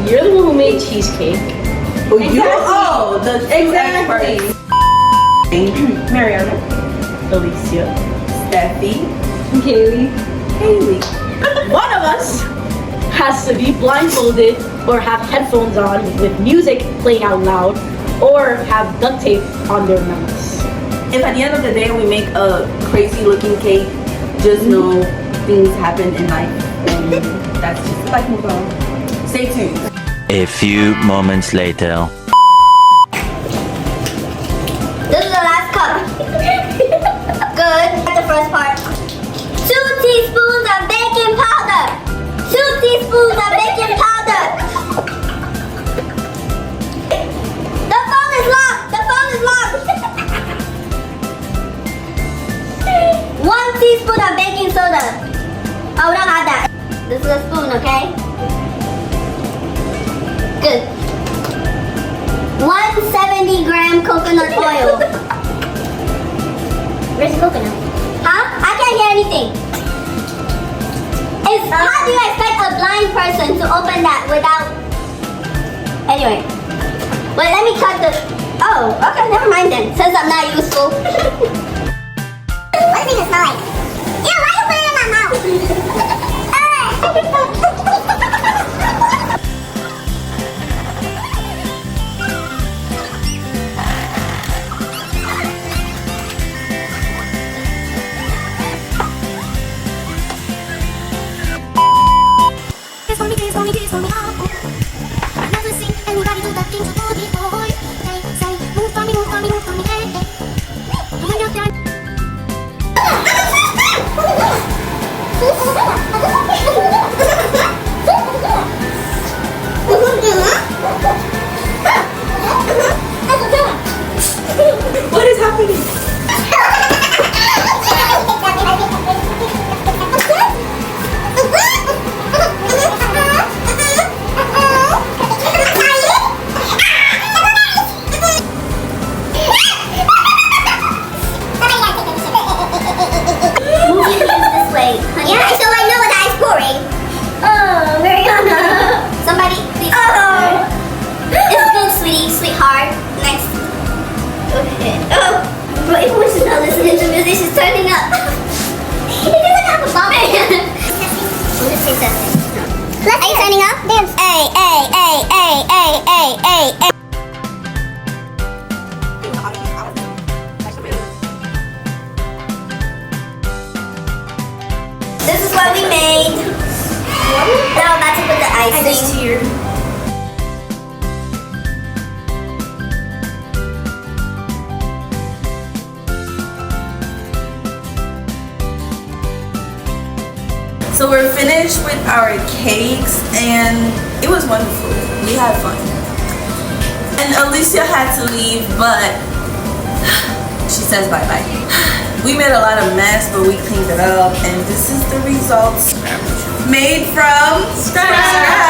You're the one who made cheesecake. Oh, you? Oh, the two experts. Mariana. Alicia. Steffi. Kaylee. Haley. One of us has to be blindfolded or have headphones on with music playing out loud or have duct tape on their mouths. If at the end of the day we make a crazy looking cake, just know things happen in life. And that's just like move on. Stay tuned. A few moments later. This is the last cup. Good. The first part. 2 teaspoons of baking powder. 2 teaspoons of baking powder. The phone is locked. The phone is locked. 1 teaspoon of baking soda. Oh, we don't have that. This is a spoon, okay? Good. 170-gram coconut oil. Where's the coconut? Huh? I can't hear anything. How do you expect a blind person to open that without... Anyway. Wait, let me cut the... Oh, okay, never mind then. Since I'm not useful. What does it smell like? Ew, why you put it in my mouth? Kiss for me, I've never seen anybody do that thing to booty boy. They say, move for me, move for me, move for me, hey, hey. When you're done. What is happening? She's turning up. It doesn't have a bump. Are you turning up? Dance. A. This is what we made. Now I'm about to put the icing. I just cheered. So we're finished with our cakes and it was wonderful. We had fun. And Alicia had to leave, but she says bye-bye. We made a lot of mess, but we cleaned it up and this is the results made from scratch.